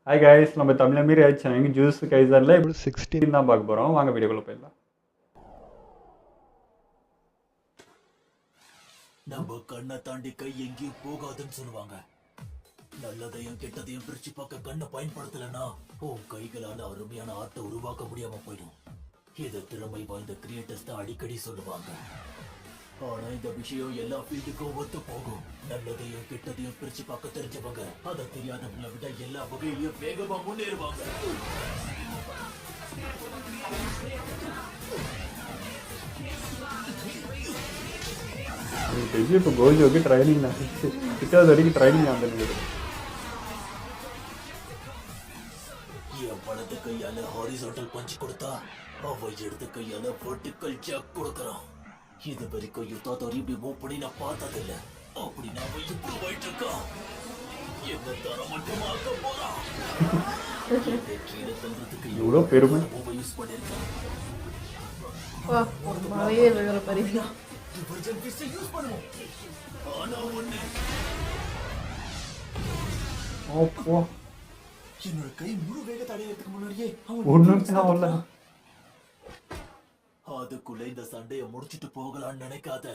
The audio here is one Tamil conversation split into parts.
ஹாய் கைஸ், நம்ம தமிழ் மீறி ஆயிடுச்சு ஜூஸ் கைசரில் இப்போ 16 தான் பார்க்க போகிறோம். வாங்க வீடியோக்குள்ள போயிடலாம். நம்ம கண்ணை தாண்டி கை எங்கேயும் போகாதுன்னு சொல்லுவாங்க. நல்லதையும் கெட்டதையும் பிரிச்சு பார்க்க கண்ணை பயன்படுத்தலைன்னா உன் கைகளால அருமையான ஆர்ட்டை உருவாக்க முடியாம போயிடும். இதை திறமை வாய்ந்த கிரியேட்டர்ஸ் தான் அடிக்கடி சொல்லுவாங்க. ஆனா இந்த விஷயம் எல்லா ஃபீல்டுக்கும் ஒத்து போகும். நல்லதையும் கெட்டதையும் பிரிச்சு பார்க்க தெரிஞ்சவங்க அதை தெரியாதவங்களை விட எல்லா வகையிலையும் வேகமா முன்னேறுவாங்க. இப்போ கோல்ஜோக்கு ட்ரைனிங் தான், 6வது வரைக்கும் ட்ரைனிங் அந்த என் வலது கையால ஹாரிசான்டல் பஞ்ச் கொடுத்தா அவ இடது கையால வெர்டிகல் ஜாக் கொடுக்கறான். இது வரைக்கும் யுத்தாதோரி இப்படி மூவ் பண்ணி நான் பார்த்ததில்ல. அப்படி நாம இம்ப்ரூவ் ஆயிட்டு இருக்கோம். என்ன தரம் மட்டும் ஆக்க போறான். கீழே தள்ளுறதுக்கு இவ்வளோ பெருமை யூஸ் பண்ணிருக்கேன். டிவர்ஜன் ஃபிஸ்ட் யூஸ் பண்ணுவோம். ஆனா ஒண்ணு, என்னோட கை முழு வேகத்தை அடையறதுக்கு முன்னாடியே ஒன்றும் அதுக்குள்ள இந்த சண்டையை முடிச்சிட்டு போகலான்னு நினைக்காத.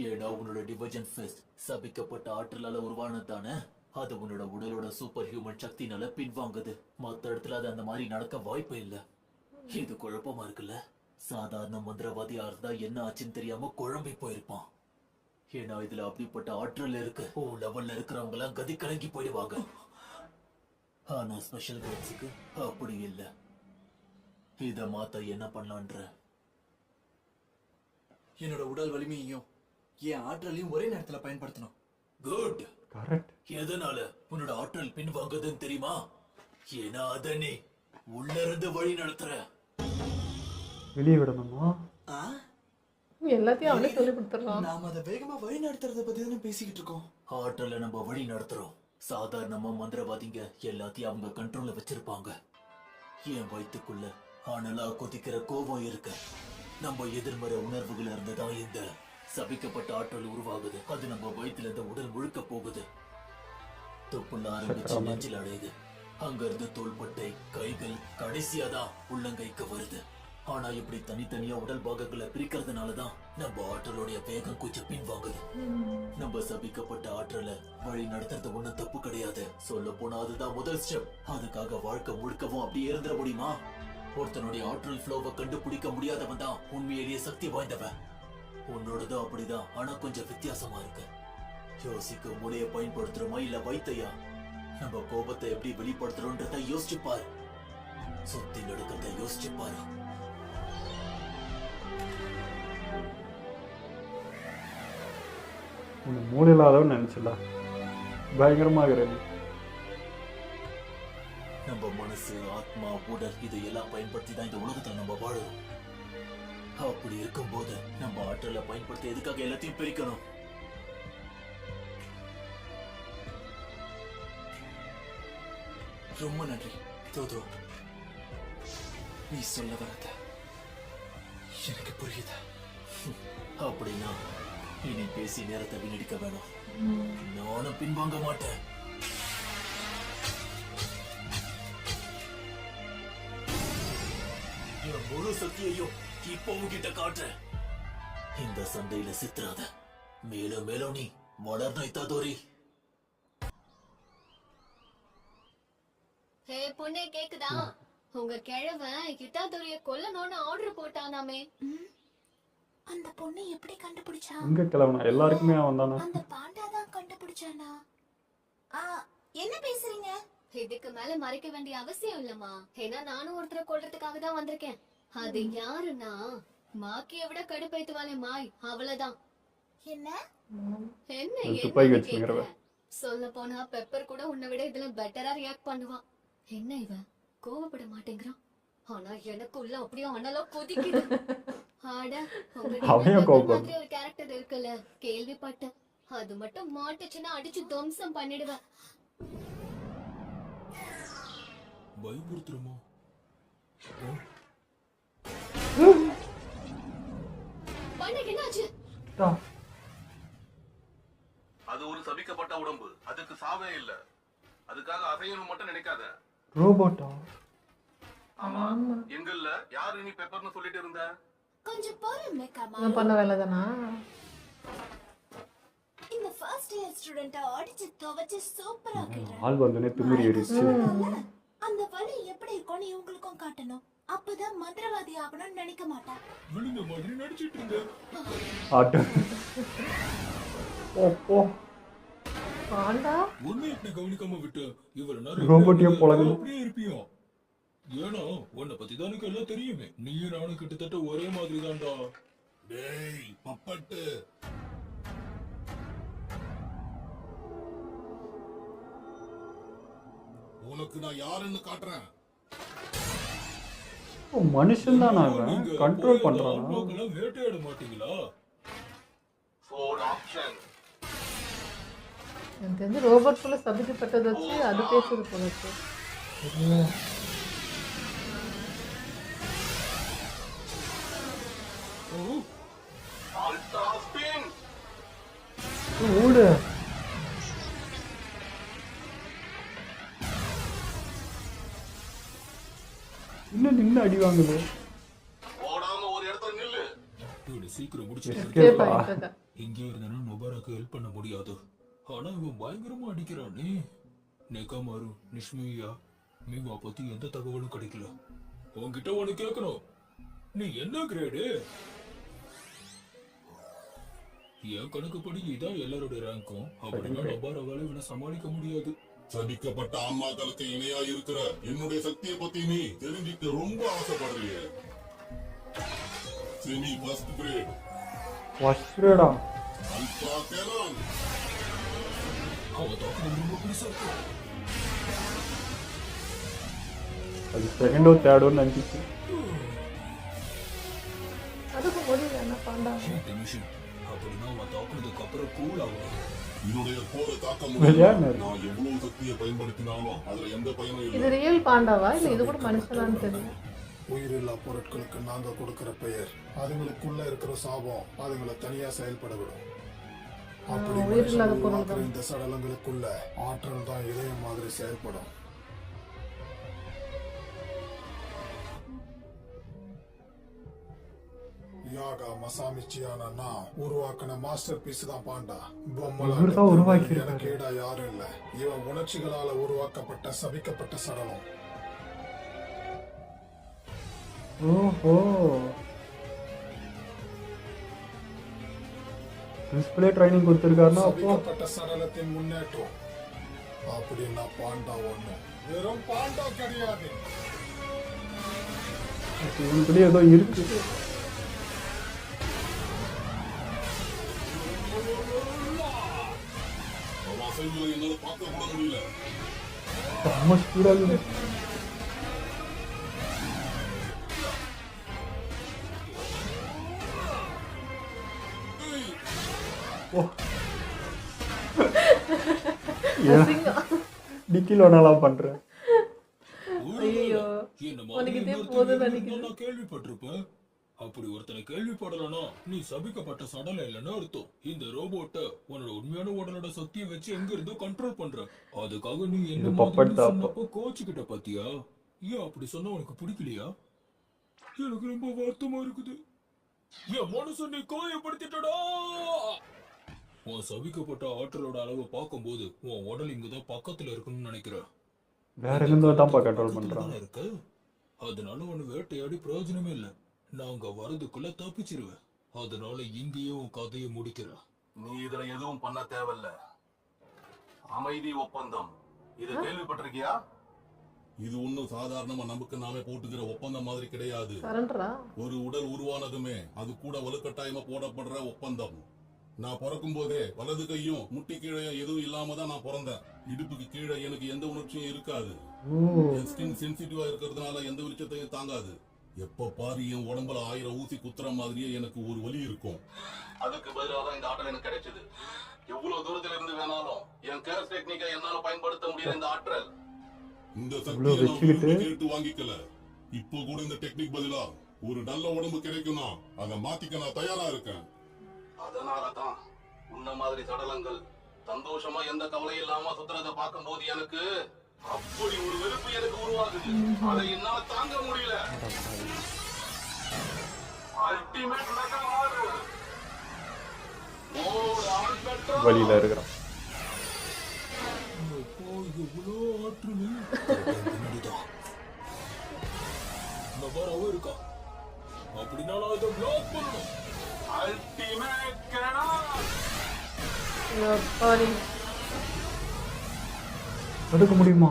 ஏன்னா உன்னோட டிவர்ஜன் ஃபிஸ்ட் சபிக்கப்பட்ட ஆற்றலால உருவானதானே. அது உன்னோட உடலோட சூப்பர் ஹியூமன் சக்தினால பின்வாங்குது. மத்த இடத்துல அது அந்த மாதிரி நடக்க வாய்ப்பே இல்ல. இது குழப்பமா இருக்குல்ல. சாதாரண மந்திரவாதியா இருந்தா என்ன ஆச்சுன்னு தெரியாம குழம்பி போயிருப்பான். ஏன்னா இதுல அப்படிப்பட்ட ஆற்றல் இருக்கு. லெவல்ல இருக்கிறவங்க எல்லாம் கதி கலங்கி போயிடுவாங்க. ஆனா ஸ்பெஷல் கேம்ஸுக்கு அப்படி இல்ல. இத மாத்த என்ன பண்ணலான்ற? என்னோட உடல் வலிமையையும் என் ஆற்றலையும் ஒரே நேரத்துல பயன்படுத்தணும். குட். கரெக்ட். எதனால உன்னோட ஆற்றல் பின்வாங்குதுன்னு தெரியுமா? ஏன்னா அத நீ உள்ள இருந்து வழி நடத்துற. வெளியே விடணுமா? எல்லாத்தையும் அவனே சொல்லி கொடுத்துடலாம். நாம அதை வேகமா வழி நடத்துறத பத்தி தானே பேசிக்கிட்டு இருக்கோம். ஆற்றலை நம்ம வழி நடத்துறோம். சாதாரணமா மந்திரவாதிங்க எல்லாத்தையும் அவங்க கண்ட்ரோல்ல வச்சிருப்பாங்க. என் வயிற்றுக்குள்ள ஆனலா கொதிக்கிற கோபம் இருக்கு. நம்ம எதிர்மறை உணர்வுகள் இருந்துதான் இந்த சபிக்கப்பட்ட ஆற்றல் உருவாகுது. அது நம்ம வயிற்றுல இருந்து உடல் முழுக்க போகுது. தொப்புள்ள ஆரம்பிச்சு நெஞ்சில் அடையுது. அங்க இருந்து தோள்பட்டை, கைகள், கடைசியா தான் உள்ளங்கைக்கு வருது. ஆனா இப்படி தனித்தனியா உடல் பாகங்களை பிரிக்கிறதுனாலதான் நம்ம ஆற்றலோடைய வேகம் கொஞ்சம் பின்வாங்குது. நம்ம சபிக்கப்பட்ட ஆற்றலை வழி நடத்துறது ஒண்ணும் தப்பு கிடையாது. சொல்ல போனா அதுதான் முதல் ஸ்டெப். அதுக்காக வாழ்க்கை முழுக்கவும் அப்படியே இருந்துட முடியுமா? ஒருத்தனுடைய ஆற்றல் ஃப்ளோவை கண்டுபிடிக்க முடியாதவன் தான் உண்மையிலேயே சக்தி வாய்ந்தவன். உன்னோடதும் அப்படிதான், ஆனா கொஞ்சம் வித்தியாசமா இருக்கு. யோசிக்க மூளைய பயன்படுத்துறோமா இல்ல வைத்தையா? நம்ம கோபத்தை எப்படி வெளிப்படுத்துறோன்றத யோசிச்சு பாரு. சுத்தி நடக்கிறத யோசிச்சு பாரு. உன்னை மூலையில்லாதவன்னு நினைச்சல. பயங்கரமாக நம்ம மனசு, ஆத்மா, உடல் இதையெல்லாம் பயன்படுத்தி தான் இந்த உலகத்துல நம்ம வாழுறோம். அப்படி இருக்கும்போது நம்ம ஆற்றலை பயன்படுத்தி எதுக்காக எல்லாத்தையும் பிரிக்கணும்? ரொம்ப நன்றி தோதோ. நீ சொல்ல வரத எனக்கு புரியுது. அப்படின்னா இனி பேசி நேரத்தை வீணடிக்க வேணும். நானும் பின்வாங்க மாட்டேன். என் முழு சக்தியையும் இப்போ உன்கிட்ட காட்டுறேன். இந்த சண்டையில சித்ராத. மேலும் மேலும் நீ வளர்ந்த இத்தாதோரி. ஹே பொண்ணே, கேக்குதா? உங்க கிழவன் இத்தாதோரிய கொல்லணும்னு ஆர்டர் போட்டானாமே. அந்த பொண்ணு எப்படி கண்டுபிடிச்சா? எங்க கிளவனா? எல்லாருக்குமே அவன் தானா? அந்த பாண்டா தான் கண்டுபிடிச்சானா? என்ன பேசுறீங்க? இதுக்கு மேல மறைக்க வேண்டிய அவசியம் இல்லம்மா. ஏன்னா நானும் ஒருத்தரை கொல்றதுக்காக தான் வந்திருக்கேன். அது யாருன்னா மாக்கிய விட கடுப்பேத்துவாளே மாய், அவளதான். என்ன என்ன சொல்ல போனா பெப்பர் கூட உன்னை விட இதுல பெட்டரா ரியாக்ட் பண்ணுவான். என்ன இவன் கோவப்பட மாட்டேங்கிறான், ஆனா எனக்குள்ள அப்படியே அனலா கொதிக்குது. ஒரு கேரக்டர் இருக்குல்ல, கேள்விப்பட்டேன். அது மட்டும் மாட்டுச்சுன்னா அடிச்சு துவம்சம் பண்ணிடுவேன். பயமுறுத்துறோமோ? என்னாச்சு? அது ஒரு சபிக்கப்பட்ட உடம்பு. அதுக்கு சாவே இல்ல. அதுக்காக அசையணும் மட்டும் நினைக்காத. ரோபோட்டா? ஆமா, எங்கல்ல யாரு நீ பெப்பர்னு சொல்லிட்டு இருந்த? கொஞ்சம் பொறுமை கமா. இவன் பண்ண வேலை தானா? இந்த ஃபர்ஸ்ட் இயர் ஸ்டூடெண்ட்ட அடிச்சு துவைச்சு சூப்பரா ஆக்கிடுறேன். ஆள் வந்தோடனே திமிரி ஏறிச்சு. அந்த வலி எப்படி இருக்கும்னு இவங்களுக்கும் காட்டணும். அப்பதான் மந்திரவாதி ஆகணும்னு நினைக்க மாட்டான். விழுந்த மாதிரி நடிச்சிட்டு இருந்த. ஆட்டோ. ஓ ஓ. பாண்டா உன்னை இப்படி கவனிக்காம விட்டு இவ்வளவு நேரம் ரோபோட்டியா பொழங்குது. அப்படியே இருப்பியோ? ஏன்னா உன்னை பத்தி தான் எனக்கு எல்லாம் தெரியுமே. நீயும் நானும் கிட்டத்தட்ட ஒரே மாதிரி தான்டா. டேய் பப்பட்டு, உனக்கு நான் யாருன்னு காட்டுறேன். மனுஷன் தான் அவன் கண்ட்ரோல் பண்றானா? வேட்டையாட மாட்டீங்களா? எனக்கு தெரிஞ்சு ரோபோட் போல சபிக்கப்பட்டதை வச்சு அது பேசுறது போல இருக்கு. ஓடு. இன்னும் நின்று அடி வாங்குது. ஓடாம ஒரு இடத்துல நில்லு. இவனை சீக்கிரம் முடிச்சிட்டு Escape ஆ? இங்கே இருந்தா நொபாராக்கு ஹெல்ப் பண்ண முடியாது. ஆனா இவன் பயங்கரமா அடிக்கிறானே. நெகாமாரு, நிஷ்மியா, மீவா பத்தி எந்த தகவலும் கிடைக்கல. உன்கிட்ட ஒண்ணு கேட்கணும். நீ என்ன கிரேடு? என் கணக்குப்படி இதான் எல்லாரோட ரேங்கும். அப்படின்னா நொபாராவால இவனை சமாளிக்க முடியாது. சபிக்கப்பட்ட ஆன்மாக்களுக்கு இணையா இருக்கிற என்னுடைய சக்தியை பத்தி நீ தெரிஞ்சுக்க ரொம்ப ஆசைப்படுறிய. செமி ஃபர்ஸ்ட் கிரேட் வஸ்ரடா. அல்ட்ரா டெரான். அவன் தாக்கம் ரொம்ப பெருசா இருக்கு. அது செகண்டோ தேர்டோ நினைச்சிச்சு. அதுக்கு முடியல என்ன பாண்டா. டென்ஷன். அப்படின்னா அவன் தாக்குனதுக்கு அப்புறம் கூல் ஆகும். என்னுடைய போரை தாக்க விளையாடு. முடியாது. நான் எவ்வளவு சக்தியை பயன்படுத்தினாலும் அதுல எந்த பயனும் இது இல்லை. ரியல் பாண்டாவா இல்ல இது கூட மனுஷனான்னு தெரியல. உயிரில்லா பொருட்களுக்கு நாங்க கொடுக்கிற பெயர் அதுங்களுக்குள்ள இருக்கிற சாபம் அதுங்களை தனியா செயல்பட விடும். அப்படி உயிரில்லாத மனுஷன் பொருள் உருவாக்குற தான். இந்த சடலங்களுக்குள்ள ஆற்றல் தான் இதயம் மாதிரி செயல்படும். யாகா மசாமிச்சியான நான் உருவாக்கின மாஸ்டர் பீஸ் தான் பாண்டா. இவர்தான் உருவாக்கி இருக்காரு. எனக்கு ஈடா யாரும் இல்ல. இவன் உணர்ச்சிகளால உருவாக்கப்பட்ட சபிக்கப்பட்ட சடலம். ஓஹோ. டிஸ்பிளே ட்ரைனிங் கொடுத்துருக்காருன்னா அப்போ சபிக்கப்பட்ட சடலத்தின் முன்னேற்றம். அப்படின்னா பாண்டா ஒண்ணு வெறும் பாண்டா கிடையாது. இவனுக்குள்ளே ஏதோ இருக்கு. அவன் அசைவுகளை என்னால பார்க்க கூட முடியல. செம்ம ஸ்பீடா இருக்குது. டிக்கில் ஒன்னாலாம் பண்றேன். ஐயோ என்ன உனக்கு இதே மாதிரி போதும்னு இன்னொருத்தன் நினைக்கிறேன். நான் கேள்விப்பட்டிருப்பேன். அப்படி ஒருத்தனை கேள்விப்படலனா நீ சபிக்கப்பட்ட சடலம் இல்லைன்னு அர்த்தம். இந்த ரோபோட்ட உன்னோட உண்மையான உடலோட சக்தியை வச்சு எங்க இருந்தோ கண்ட்ரோல் பண்ற. அதுக்காக நீ என்ன இது மாதிரி puppet தான் சொன்னப்போ கோச்சுக்கிட்ட பாத்தியா? ஏன் அப்படி சொன்னா உனக்கு பிடிக்கலையா? எனக்கு ரொம்ப வருத்தமா இருக்குது. என் மனசை நீ காயப்படுத்திட்டடா. உன் சபிக்கப்பட்ட ஆற்றலோட அளவை பார்க்கும்போது உன் உடல் இங்கதான் பக்கத்துல இருக்குன்னு நினைக்கிறேன். வேற எங்க தான்ப்பா கண்ட்ரோல் பண்றான். இருக்கு. அதனால உன்னை வேட்டையாடி பிரயோஜனமே இல்ல. நாங்க வரதுக்குள்ள தப்பிச்சிருவேன். அதனால இங்கேயே உன் கதையை முடிக்கிறேன். நீ இதுல எதுவும் பண்ண தேவையில்ல. அமைதி ஒப்பந்தம் இத கேள்விப்பட்டிருக்கியா? இது ஒண்ணும் சாதாரணமா நமக்கு நாமே போட்டுக்கிற ஒப்பந்தம் மாதிரி கிடையாது. சரண்டரா ஒரு உடல் உருவானதுமே அது கூட வலுக்கட்டாயமா போடப்படுற ஒப்பந்தம். நான் பிறக்கும் போதே வலது கையும் முட்டி கீழே எதுவும் இல்லாம தான் நான் பிறந்தேன். இடுப்புக்கு கீழே எனக்கு எந்த உணர்ச்சியும் இருக்காது. என் ஸ்கின் சென்சிட்டிவா இருக்கிறதுனால எந்த வெளிச்சத்தையும் தாங்காது. எப்ப பாரு என் உடம்புல 1000 ஊசி குத்துற மாதிரியே எனக்கு ஒரு வலி இருக்கும். அதுக்கு பதிலாக தான் இந்த ஆற்றல் எனக்கு கிடைச்சது. எவ்வளவு தூரத்துல இருந்து வேணாலும் என் கேஸ் டெக்னிக்கை என்னால பயன்படுத்த முடியல. இந்த ஆற்றல் இந்த சக்தியை நான் விரும்பி கேட்டு வாங்கிக்கல. இப்போ கூட இந்த டெக்னிக் பதிலா ஒரு நல்ல உடம்பு கிடைக்கும்னா அதை மாத்திக்க நான் தயாரா இருக்கேன். அதனாலதான் உன்ன மாதிரி சடலங்கள் சந்தோஷமா எந்த கவலையும் இல்லாம சுத்துறத பார்க்கும்போது எனக்கு அப்படி ஒரு வெறுப்பு எனக்கு உருவாகுது. அதை என்னால தாங்க முடியல. அல்டிமேட் மெகாமாரு மோட் ஆல்பர்டோ வழியில இருக்கிறான். அப்பா, எவ்வளோ ஆற்றலு. பின்னாடிதான். இந்த பாரு, அவன் இருக்கா. அப்படின்னா நான் இதை பிளாக் பண்ணணும். Ultimate Canaan sorry. தடுக்க முடியுமா?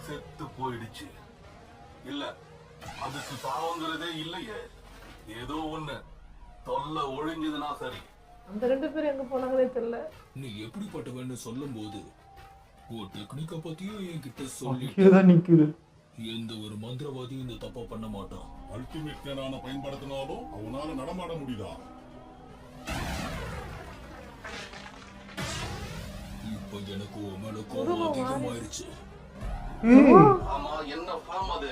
செத்து போயிடுச்சு. இல்ல, அதுக்கு சாவங்கிறதே இல்லையே. ஏதோ ஒண்ணு தொல்லை ஒழிஞ்சதுன்னா சரி. அந்த 2 பேரும் எங்க போனாங்களே தெரியல. நீ எப்படிப்பட்டவன்னு சொல்லும் போது உன் டெக்னிக்க பத்தியும் என்கிட்ட சொல்லி அங்கேதான் நிக்குது. எந்த ஒரு மந்திரவாதியும் இந்த தப்பா பண்ண மாட்டான். அல்டிமேட் கேனான பயன்படுத்தினாலும் அவனால நடமாட முடியுதா? இப்ப எனக்கு உன் மேல கோபம் அதிகமாயிருச்சு. ஆமா, என்ன ஃபார்ம் அது?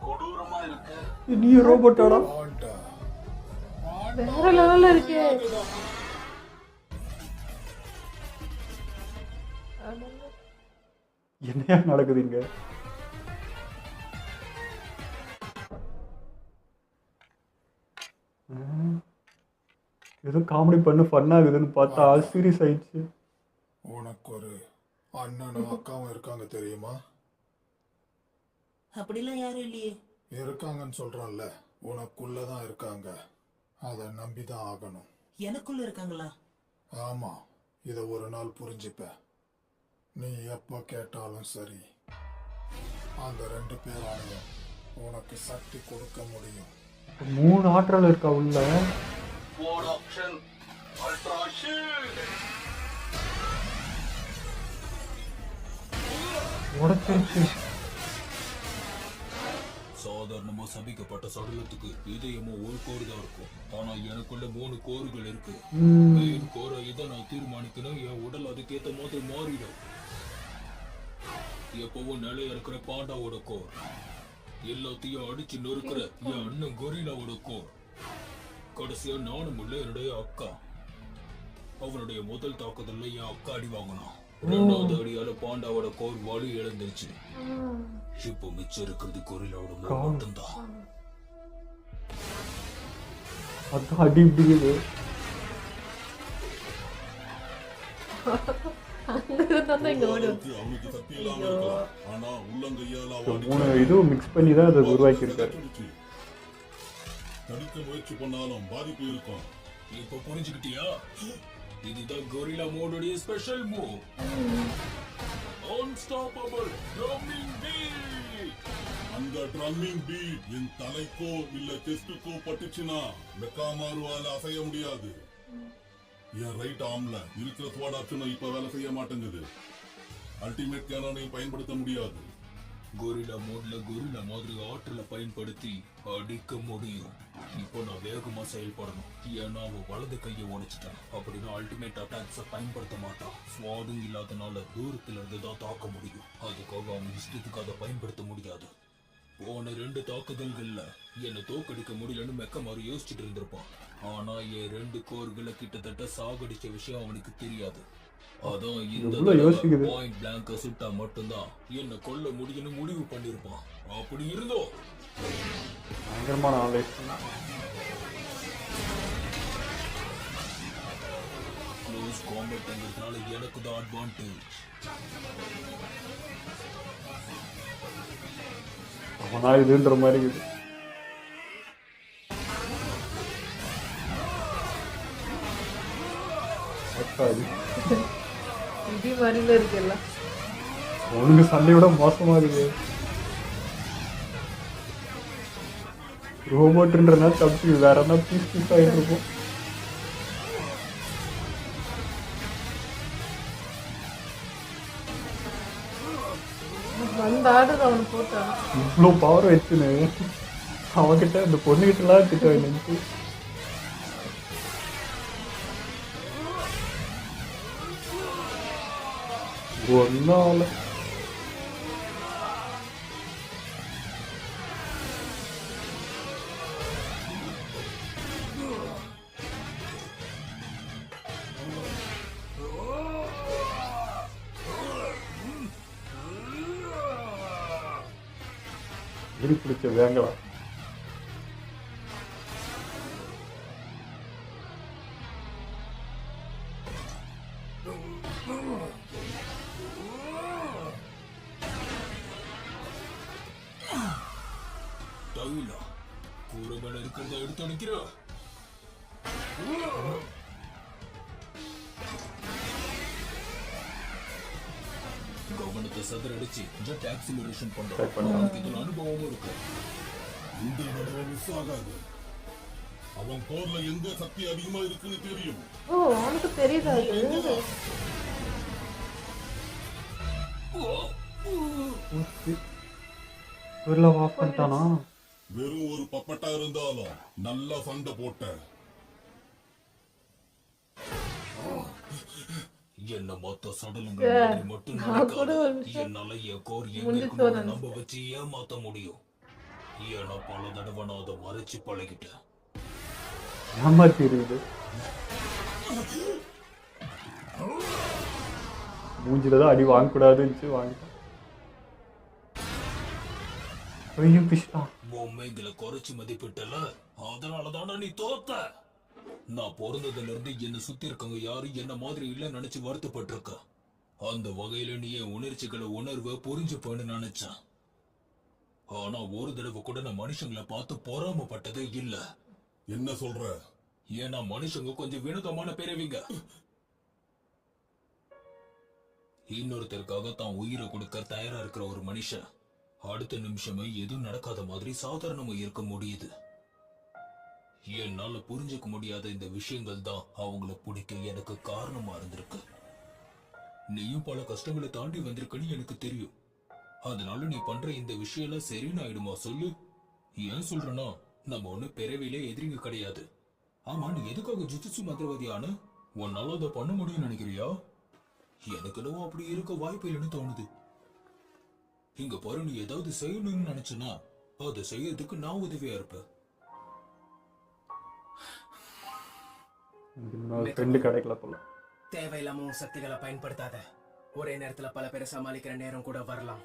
கொடூரமா இருக்கு. நீ ரோபோட்டாடா? ஆண்டா வேற லெவல்ல இருக்கே. என்னையா நடக்குது இங்க? ஏதோ காமெடி பண்ணு ஃபன் ஆகுதுன்னு பார்த்தா சீரியஸ் ஆயிடுச்சு. உனக்கு ஒரு அண்ணனும் அக்காவும் இருக்காங்க தெரியுமா? அப்படிலாம் யாரும் இல்லையே. இருக்காங்கன்னு சொல்றான்ல, உனக்குள்ளதான் இருக்காங்க. அதை நம்பிதான் ஆகணும். எனக்குள்ள இருக்காங்களா? ஆமா, இத ஒரு நாள் புரிஞ்சுப்ப. நீ எப்ப கேட்டாலும் சரி, அந்த 2 பேராலையும் உனக்கு சக்தி கொடுக்க முடியும். 3 ஆற்றல் இருக்கா உள்ள. Mode option ultra shield. உடச்சிருச்சு. சாதாரணமா சபிக்கப்பட்ட சடலத்துக்கு இதயமோ ஒரு கோடு தான் இருக்கும். ஆனா எனக்குள்ள 3 கோறுகள் இருக்கு. மெயின் கோரை இதை நான் தீர்மானிக்கணும். என் உடல் அதுக்கேத்த மாதிரி மாறிடும். எப்பவும் நிலைய இருக்கிற பாண்டாவோட கோர், எல்லாத்தையும் அடிச்சு நொறுக்கிற என் அண்ணன் கொரில்லாவோட கோர், கடைசியா நானும் உள்ள என்னுடைய அக்கா. அவனுடைய முதல் தாக்குதல்ல என் அக்கா அடி வாங்கினான். 2வது அடியால பாண்டாவோட கோர் வலி இழந்துருச்சு. இப்போ மிச்சம் இருக்கிறது கொரில்லாவோட மூளை மட்டும்தான். அதான் அடி இப்படிங்குது. அவனுக்கு சக்தி இல்லாம இருக்கலாம். ஆனா உள்ளங்கையால 3 இதுவும் மிக்ஸ் பண்ணி தான் அதை உருவாக்கி இருக்காரு. தடுக்க முயற்சி பண்ணாலும் பாதிப்பு இருக்கும். இப்போ புரிஞ்சுக்கிட்டியா? இதுதான் கொரில்லா மோடுடைய special move, unstoppable drumming beat. அந்த ட்ரம்மிங் பீட் என் தலைக்கோ இல்ல செஸ்டுக்கோ பட்டுச்சுன்னா மெக்காமாருவால அசைய முடியாது. என் ரைட் ஆர்ம்ல இருக்கிற ஸ்வாட் ஆப்ஷனும் இப்ப வேலை செய்ய மாட்டேங்குது. அல்டிமேட் கேனானையும் பயன்படுத்த முடியாது. கொரில்லா மோட்ல கொரில்லா மாதிரி ஆற்றலை பயன்படுத்தி அடிக்க முடியும். இப்போ நான் வேகமா செயல்படணும். ஏன்னா அவன் வலது கையை உடைச்சிட்டான். அப்படின்னா அல்டிமேட் அட்டாக்ஸை பயன்படுத்த மாட்டான். ஸ்வாடும் இல்லாதனால தூரத்துல இருந்து தான் தாக்க முடியும். அதுக்காக அவன் இஷ்டத்துக்கு அதை பயன்படுத்த முடியாது. போன 2 தாக்குதல்கள்ல என்னை தோக்கடிக்க முடியலன்னு மெக்கமாரு யோசிச்சுட்டு இருந்திருப்பான். ஆனா என் 2 கோர்களை கிட்டத்தட்ட சாகடிச்ச விஷயம் அவனுக்கு தெரியாது. அதான் இந்த பாயிண்ட் பிளாங்க சுட்டா மட்டும்தான் என்ன கொல்ல முடியும்னு முடிவு பண்ணிருப்பான். அப்படி இருந்தோ பயங்கரமான ஆன்லைன். க்ளோஸ் காம்பேட்ங்கிறதுனால எனக்கு தான் அட்வான்டேஜ். அவனா இதுன்ற மாதிரி இருக்குது. இடி மாதிரில இருக்குல்ல. ஒழுங்கு சண்டையோட மோசமா இருக்கு. ரோபோட்ன்றனா தப்பி வேற என்ன பீஸ் ஆகிட்டு இருக்கும். அந்த ஆடுது அவனு போட்டான். இவ்வளோ பவர் வச்சுன்னு அவன்கிட்ட இந்த பொண்ணுகிட்டலாம் திட்ட நினைச்சு ஒன்னால இரு பிடிச்ச வேங்கலாம். டைலா கூரை மேல இருக்கிறத எடுத்து அனுக்கிற. கவனத்தை சதுரடிச்சு ஜெட் ஆக்சிலரேஷன் பண்றோம். நமக்கு இதுல அனுபவமும் இருக்கு. இந்த தடவை மிஸ் ஆகாது. அவன் போர்ல எங்க சக்தி அதிகமா இருக்குன்னு தெரியும். ஓ அவனுக்கு தெரியுதா அது? ஊர்ல ஆஃப் பண்ணிட்டானா? வெறும் ஒரு பப்பட்டா இருந்தாலும் நல்லா சண்டை போட்ட. என்ன மொத்த சடலுங்க மட்டும் நினைக்காத. என்னால என் கோர் எங்க இருக்குன்னு நம்ப வச்சு ஏமாத்த முடியும். ஏன்னா பல தடவை நான் அதை மறைச்சு பழகிட்டேன். ஏமாத்தி இருக்குது. மூஞ்சிலதான் அடி வாங்கக்கூடாதுன்னு வாங்கிட்டான். ஐயும் பிஷ்டான். பொம்மைங்களை குறைச்சு மதிப்பிட்டல, அதனாலதானா நீ தோத்த. நான் பிறந்ததுல இருந்து என்ன சுத்தி இருக்கவங்க யாரும் என்ன மாதிரி இல்ல நினைச்சு வருத்தப்பட்டு இருக்க. அந்த வகையில நீ என் உணர்ச்சிகளை உணர்வை புரிஞ்சுப்பேன்னு நினைச்சேன். ஆனா ஒரு தடவை கூட நான் மனுஷங்களை பார்த்து பொறாமப்பட்டதே இல்ல. என்ன சொல்ற? ஏன்னா மனுஷங்க கொஞ்சம் வினோதமான பிறவிங்க. இன்னொருத்தருக்காக தான் உயிரை கொடுக்க தயாரா இருக்கிற ஒரு மனுஷன் அடுத்த நிமிஷமே எதுவும் நடக்காத மாதிரி சாதாரணமா இருக்க முடியுது. என்னால புரிஞ்சுக்க முடியாத இந்த விஷயங்கள் தான் அவங்கள பிடிக்க எனக்கு காரணமா இருந்திருக்கு. நீயும் பல கஷ்டங்களை தாண்டி வந்திருக்கன்னு எனக்கு தெரியும். அதனால நீ பண்ற இந்த விஷயம் எல்லாம் சரின்னு ஆயிடுமா சொல்லு? ஏன் சொல்றனா, நம்ம ஒண்ணு பிறவிலே எதிரிங்க கிடையாது. ஆமா, நீ எதுக்காக ஜுஜுட்சு மந்திரவாதி ஆன? உன்னால அதை பண்ண முடியும்னு நினைக்கிறியா? எனக்கு என்னவோ அப்படி இருக்க வாய்ப்பு இல்லைன்னு தோணுது. இங்க பாரு, நீ ஏதாவது செய்யணும்னு நினைச்சனா அதை செய்யறதுக்கு நான் உதவியா இருப்பேன். ஃப்ரெண்டு கிடைக்கல போல. தேவையில்லாம உன் சக்திகளை பயன்படுத்தாத. ஒரே நேரத்துல பல பேரை சமாளிக்கிற நேரம் கூட வரலாம்.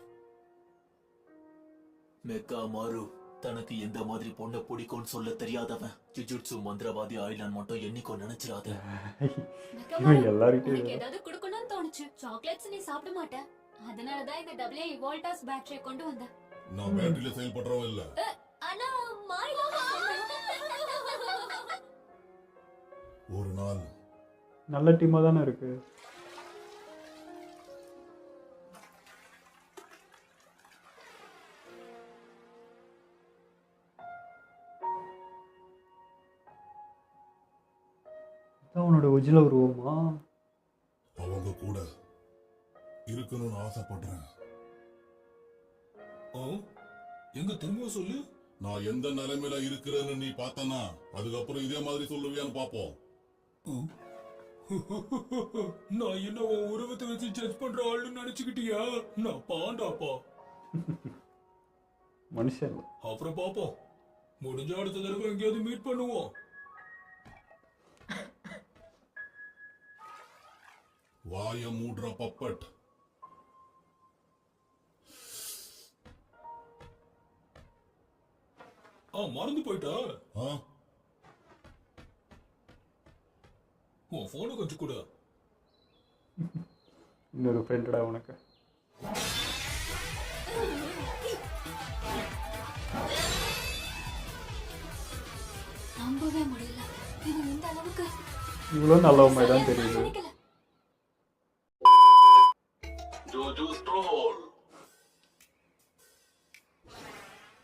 மெக்கா மாரு தனக்கு எந்த மாதிரி பொண்ணை பிடிக்கும்னு சொல்ல தெரியாதவன் ஜுஜுட்சு மந்திரவாதி ஆயிலான்னு மட்டும் என்னைக்கோ நினைச்சிடாத. எல்லாருக்கும் ஏதாவது கொடுக்கணும்னு தோணுச்சு. சாக்லேட்ஸ் நீ சாப்பிட மாட்ட, அதனாலதான் இந்த டபிள்யூ இவால்டாஸ் பேட்டரியை கொண்டு வந்தேன். நான் பேட்டரியில செயல்படுறவன் இல்ல. ஆனா மாயா ஒரு நாள் நல்ல டீமா தானே இருக்கு. அவனோட ஒஜில உருவமா? அவங்க கூட இருக்கணும்னு ஆசைப்படுறேன். எங்க திரும்ப சொல்லு. நான் எந்த நிலைமையில இருக்கிறேன்னு நீ பார்த்தனா அதுக்கப்புறம் இதே மாதிரி சொல்லுவியான்னு பாப்போம். நான் என்ன உன் உருவத்தை வச்சு ஜட்ஜ் பண்ற ஆளுன்னு நினைச்சுக்கிட்டியா? நான் பாண்டாப்பா. மனுஷன். அப்புறம் பாப்போம், முடிஞ்ச அடுத்த தடவை எங்கேயாவது மீட் பண்ணுவோம். வாய மூடுற பப்பட். மறந்து போயிட்டா? ஆ, உன் போனை கொஞ்சம் கூட. இன்னொரு ஃப்ரெண்டடா உனக்கு. நம்பவே முடியல, இது இந்த அளவுக்கு இவ்வளவு நல்ல மாதிரி தான் தெரியுது.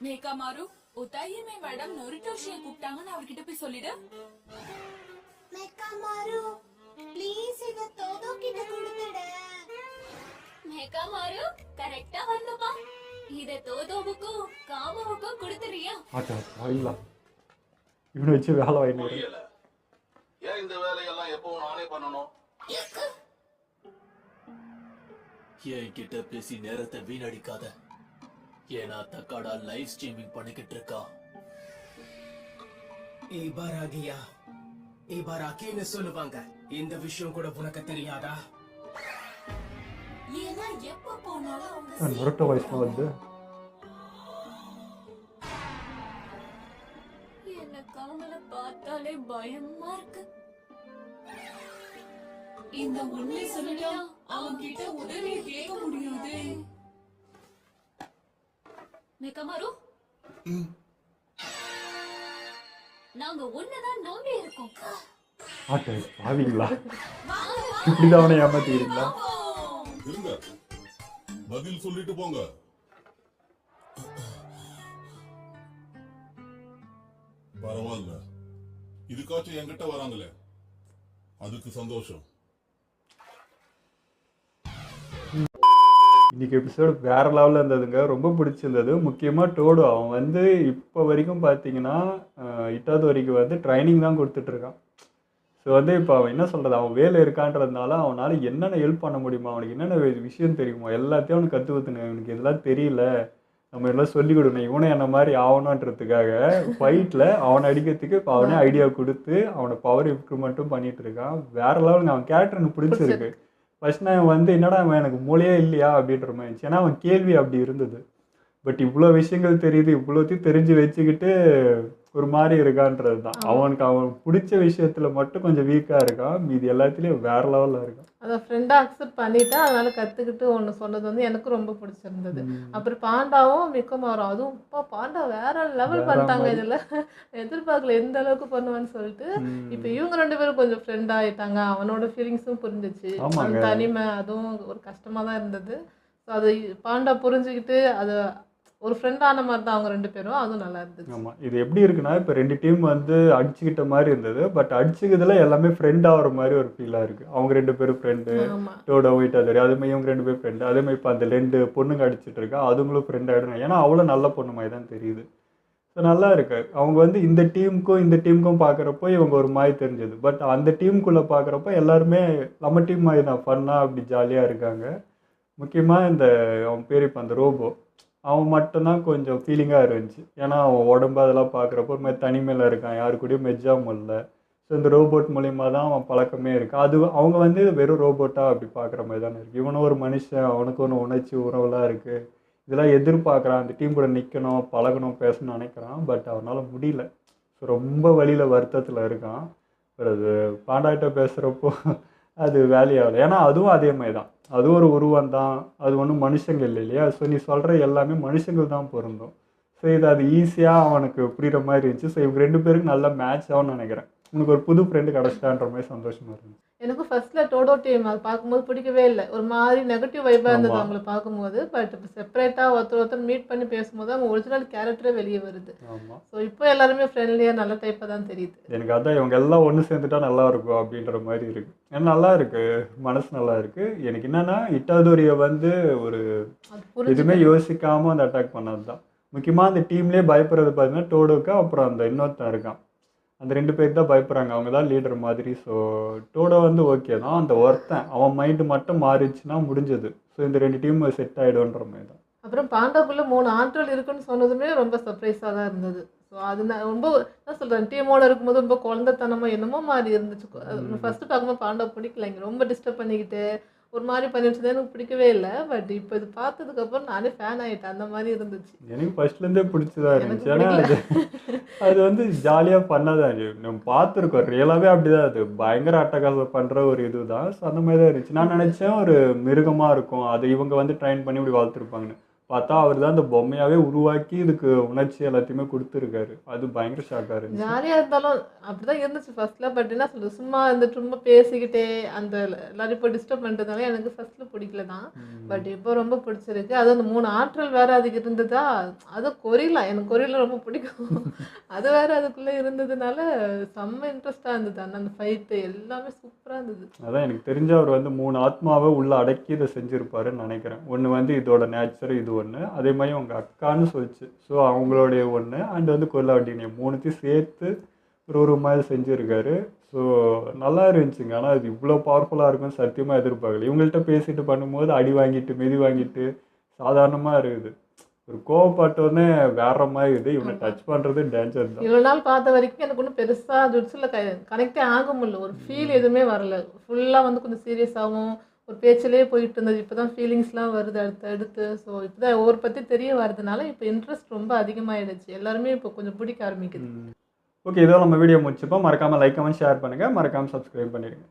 மேகா மாரு, உத்தாயிமே மேடம் நொரிட்டோஷியை கூப்பிட்டாங்கன்னு அவர்கிட்ட போய் சொல்லிடு. மெக்கா மாரு ப்ளீஸ் இத தோதோ கிட்ட கொடுத்துடு. மேகா மாரு கரெக்ட்டா வந்துமா. இத தோதோவுக்கும் காமோவுக்கும் கொடுத்துறியா? ஆட்டா வாயிலா. இவனை வச்சு வேலை வாங்கினேன். ஏன் இந்த வேலையெல்லாம் எப்பவும் நானே பண்ணணும்? என்கிட்ட பேசி நேரத்தை வீணடிக்காத. ஏன்னா தக்காடா லைவ் ஸ்ட்ரீமிங் பண்ணிக்கிட்டு இருக்கா. இபாராகின்னு சொல்லுவாங்க. இந்த விஷயம் கூட உனக்கு தெரியாதா? ஏன்னா எப்ப போனாலும் அவங்க நொரட்ட வாய்ஸ்ல வந்து அந்த உண்மை சொல்லிட்டா அவன் கிட்ட உதவியை கேட்க முடியாது. மெக்கமாரு, நாங்க ஒன்னதான் நம்பி இருக்கோம். ஆட்டை பாவீங்களா, இப்படிதான் அவனை ஏமாத்திக்கிறீங்களா? இருங்க, பதில் சொல்லிட்டு போங்க. பரவாயில்ல, இதுக்காச்சும் என்கிட்ட வராங்களே, அதுக்கு சந்தோஷம். இன்னைக்கு எபிசோடு வேற லெவலில் இருந்ததுங்க, ரொம்ப பிடிச்சிருந்தது. முக்கியமாக டோடோ அவன் வந்து இப்போ வரைக்கும் பார்த்தீங்கன்னா 8வது வரைக்கும் வந்து ட்ரைனிங் தான் கொடுத்துட்ருக்கான். ஸோ வந்து இப்போ அவன் என்ன சொல்கிறது, அவன் வேலை இருக்கான்றதுனால அவனால் என்னென்ன ஹெல்ப் பண்ண முடியுமா, அவனுக்கு என்னென்ன விஷயம் தெரியுமா எல்லாத்தையும் அவனுக்கு கற்று ஊற்றுனேன். அவனுக்கு இதெல்லாம் தெரியல, நம்ம எல்லாம் சொல்லிக் கொடுக்கணும், இவனும் என்ன மாதிரி ஆகணுன்றதுக்காக ஃபைட்டில் அவனை அடிக்கிறதுக்கு இப்போ அவனே ஐடியா கொடுத்து அவனை பவர் இம்ப்ரூவ்மெண்ட்டும் பண்ணிகிட்டு இருக்கான். வேறு லெவலுங்க, அவன் கேரக்டர் எனக்கு பிடிச்சிருக்கு. ஃபர்ஸ்ட் நான் வந்து என்னடா அவன் எனக்கு மூளையே இல்லையா அப்படின்ற மாதிரி இருந்துச்சு, ஏன்னா அவன் கேள்வி அப்படி இருந்தது. பட் இவ்வளோ விஷயங்கள் தெரியுது, இவ்வளோத்தையும் தெரிஞ்சு வச்சுக்கிட்டு ஒரு மாதிரி இருக்கான்றது தான். அவனுக்கு அவன் பிடிச்ச விஷயத்துல மட்டும் கொஞ்சம் வீக்காக இருக்கான், மீதி எல்லாத்துலேயும் வேற லெவலில் இருக்கான். அதை ஃப்ரெண்டாக அக்செப்ட் பண்ணிட்டா அதனால கற்றுக்கிட்டு ஒன்று சொன்னது வந்து எனக்கு ரொம்ப பிடிச்சிருந்தது. அப்புறம் பாண்டாவும் மிக்கமாரும், அதுவும் இப்போ பாண்டா வேற லெவல் பண்ணிட்டாங்க. இதில் எதிர்பார்க்கல எந்த அளவுக்கு பண்ணுவான்னு சொல்லிட்டு. இப்போ இவங்க 2 பேரும் கொஞ்சம் ஃப்ரெண்ட் ஆகிட்டாங்க. அவனோட ஃபீலிங்ஸும் புரிஞ்சிச்சு, தனிமை அதுவும் ஒரு கஷ்டமாக தான் இருந்தது. ஸோ அது பாண்டா புரிஞ்சுக்கிட்டு அதை ஒரு ஃப்ரெண்டான மாதிரி தான் அவங்க 2 பேரும், அதுவும் நல்லா இருந்துச்சு. ஆமாம், இது எப்படி இருக்குன்னா இப்போ 2 டீம் வந்து அடிச்சுக்கிட்ட மாதிரி இருந்தது, பட் அடிச்சுக்கிறதுல எல்லாமே ஃப்ரெண்ட் ஆகிற மாதிரி ஒரு ஃபீலாக இருக்குது. அவங்க 2 பேரும் ஃப்ரெண்டு, டோடோ வீட்டாதாரி, அதுமாதிரி இவங்க 2 பேரும் ஃப்ரெண்டு. அதேமாதிரி இப்போ அந்த 2 பொண்ணுங்க அடிச்சுட்டு இருக்கா, அதுங்களும் ஃப்ரெண்ட் ஆகிடும், ஏன்னா அவ்வளோ நல்ல பொண்ணு மாதிரி தான் தெரியுது. ஸோ நல்லா இருக்கு. அவங்க வந்து இந்த டீமுக்கும் பார்க்குறப்போ இவங்க ஒரு மாதிரி தெரிஞ்சது, பட் அந்த டீமுக்குள்ளே பார்க்குறப்போ எல்லாருமே நம்ம டீம் மாதிரி தான் ஃபன்னாக அப்படி ஜாலியாக இருக்காங்க. முக்கியமாக இந்த அவன் பேர் இப்போ அந்த ரோபோ, அவன் மட்டும்தான் கொஞ்சம் ஃபீலிங்காக இருந்துச்சு, ஏன்னா அவன் உடம்பு அதெல்லாம் பார்க்குறப்போ ஒரு மாதிரி தனிமையில் இருக்கான், யாரு கூடயும் மெஜ்ஜாமல் இல்லை. ஸோ இந்த ரோபோட் மூலிமா தான் அவன் பழக்கமே இருக்குது. அது அவங்க வந்து வெறும் ரோபோட்டாக அப்படி பார்க்குற மாதிரி தானே இருக்குது. இவனும் ஒரு மனுஷன், அவனுக்கு ஒன்று உணர்ச்சி உறவுலாம் இருக்குது, இதெல்லாம் எதிர்பார்க்குறான், அந்த டீம் கூட நிற்கணும், பழகணும், பேசணும்னு நினைக்கிறான். பட் அவனால் முடியல. ஸோ ரொம்ப வழியில் வருத்தத்தில் இருக்கான். பட் அது பாண்டாகிட்ட பேசுகிறப்போ அது வேலையாகலை, ஏன்னா அதுவும் அதே மாதிரி தான், அதுவும் ஒரு உருவம் தான், அது ஒன்றும் மனுஷங்க இல்லை இல்லையா. ஸோ நீ சொல்கிற எல்லாமே மனுஷங்கள் தான் பொருந்தும். ஸோ இது அது ஈஸியாக அவனுக்கு புரிகிற மாதிரி இருந்துச்சு. ஸோ இவங்க 2 பேருக்கு நல்ல மேட்ச் ஆகும்னு நினைக்கிறேன். உனக்கு ஒரு புது ஃப்ரெண்டு கிடச்சிட்டான்ற மாதிரி சந்தோஷமாக இருந்துச்சு. எனக்கு ஃபர்ஸ்ட்ல டோடோ டீம் அது பார்க்கும்போது பிடிக்கவே இல்லை, ஒரு மாதிரி நெகட்டிவ் வைப்பாக இருந்தது அவங்களை பார்க்கும்போது. பட் இப்போ செப்பரேட்டாக ஒருத்தர் மீட் பண்ணி பேசும்போது அவங்க ஒரிஜினல் கேரக்டரே வெளியே வருது. ஸோ இப்போ எல்லாருமே ஃப்ரெண்ட்லியாக நல்ல டைப்பாக தான் தெரியுது. எனக்கு அதான் இவங்க எல்லாம் ஒன்று சேர்ந்துட்டா நல்லா இருக்கும் அப்படின்ற மாதிரி இருக்கு. ஏன்னா நல்லா இருக்கு, மனசு நல்லா இருக்கு. எனக்கு என்னன்னா இட்டாதோரியை வந்து ஒரு எதுவுமே யோசிக்காம அந்த அட்டாக் பண்ணது தான். முக்கியமாக அந்த டீம்லேயே பயப்படுறது பார்த்தீங்கன்னா டோடோக்கு, அப்புறம் அந்த இன்னொருத்தன் இருக்கான், அந்த 2 பேர் தான் பயப்படுறாங்க, அவங்க தான் லீடர் மாதிரி. ஸோ டோடோ வந்து ஓகே தான், அந்த ஒருத்தன் அவன் மைண்டு மட்டும் மாறிடுச்சுன்னா முடிஞ்சது. ஸோ இந்த 2 டீம் செட் ஆகிடும்ன்ற மாதிரி தான். அப்புறம் பாண்டாக்குள்ளே 3 ஆட்கள் இருக்குன்னு சொன்னதுமே ரொம்ப சர்ப்ரைஸாக தான் இருந்தது. ஸோ அது நான் ரொம்ப என்ன சொல்கிறேன், டீமோட இருக்கும்போது ரொம்ப குழந்தைத்தனமாக என்னமோ மாதிரி இருந்துச்சு. ஃபஸ்ட்டு பார்க்கும்போது பாண்டா பிடிக்கல, இங்கே ரொம்ப டிஸ்டர்ப் பண்ணிக்கிட்டு ஒரு மாதிரி பண்ணிட்டு எனக்கு பிடிக்கவே இல்லை. பட் இப்போ இது பார்த்ததுக்கப்புறம் நானே ஃபேன் ஆகிட்டேன், அந்த மாதிரி இருந்துச்சு. எனக்கு ஃபர்ஸ்ட்லேருந்தே பிடிச்சதா இருந்துச்சு. ஏன்னா அது வந்து ஜாலியாக பண்ணதான் நம்ம பார்த்துருக்கோம், ரியலாகவே அப்படி தான், அது பயங்கர அட்டகாசம் பண்ணுற ஒரு இது தான். ஸோ அந்த மாதிரி தான் இருந்துச்சு. நான் நினச்சேன் ஒரு மிருகமாக இருக்கும், அது இவங்க வந்து ட்ரைன் பண்ணி இப்படி வளர்த்துருப்பாங்கன்னு. பார்த்தா அவர் தான் அந்த பொம்மையாவே உருவாக்கி இதுக்கு உணர்ச்சி எல்லாத்தையுமே கொடுத்துருக்காரு. அது பயங்கர ஷாக்காக இருந்துச்சு. ஜாலியாக இருந்தாலும் அப்படிதான் இருந்துச்சு ஃபர்ஸ்ட்ல. பட் என்ன சொல்றது, சும்மா இருந்துட்டு ரொம்ப பேசிக்கிட்டே அந்த எல்லாரும் இப்போ டிஸ்டர்ப் பண்ணுறதுனால எனக்கு ஃபர்ஸ்ட்ல பிடிக்கல தான். பட் இப்போ ரொம்ப பிடிச்சிருக்கு. அது அந்த 3 ஆற்றல் வேற அதுக்கு இருந்ததா, அது கொரிலா, எனக்கு கொரிலா ரொம்ப பிடிக்கும். அது வேற அதுக்குள்ளே இருந்ததுனால செம்ம இன்ட்ரெஸ்டாக இருந்தது. அந்த ஃபைட்டு எல்லாமே சூப்பராக இருந்தது. அதான் எனக்கு தெரிஞ்ச அவர் வந்து 3 ஆத்மாவை உள்ள அடக்கி இதை செஞ்சுருப்பாருன்னு நினைக்கிறேன். ஒன்று வந்து இதோட நேச்சர், இது ஒன்று, அதே மாதிரி அவங்க அக்கான்னு சொல்லிச்சு. ஸோ அவங்களுடைய ஒன்று அண்ட் வந்து கொல்லாட்டினிய 3த்தையும் சேர்த்து ஒரு மாதிரி செஞ்சுருக்காரு. ஸோ நல்லா இருந்துச்சுங்க. ஆனால் அது இவ்வளோ பவர்ஃபுல்லாக இருக்குன்னு சத்தியமாக எதிர்பார்க்கல. இவங்கள்ட்ட பேசிட்டு பண்ணும்போது அடி வாங்கிட்டு மிதி வாங்கிட்டு சாதாரணமாக இருக்குது. ஒரு கோவப்பட்டோன்னே வேற மாதிரி இது, இவனை டச் பண்ணுறது டேஞ்சர் தான். இவ்வளோ நாள் பார்த்த வரைக்கும் எனக்கு ஒன்றும் பெருசாக ஜுட்ஸில் கனெக்டே ஆக முடியல, ஒரு ஃபீல் எதுவுமே வரல. ஃபுல்லாக வந்து கொஞ்சம் சீரியஸாகவும் ஒரு பேச்சிலே போயிட்டு இருந்தது. இப்போ தான் ஃபீலிங்ஸ்லாம் வருது அடுத்து. ஸோ இப்போ தான் ஒவ்வொரு பற்றி தெரிய வரதுனால இப்போ இன்ட்ரெஸ்ட் ரொம்ப அதிகமாகிடுச்சு. எல்லாருமே இப்போ கொஞ்சம் பிடிக்க ஆரம்பிக்குது. ஓகே, இதோ நம்ம வீடியோ முடிச்சுப்போம். மறக்காமல் லைக் கமெண்ட் ஷேர் பண்ணுங்கள், மறக்காமல் சப்ஸ்கிரைப் பண்ணிடுங்க.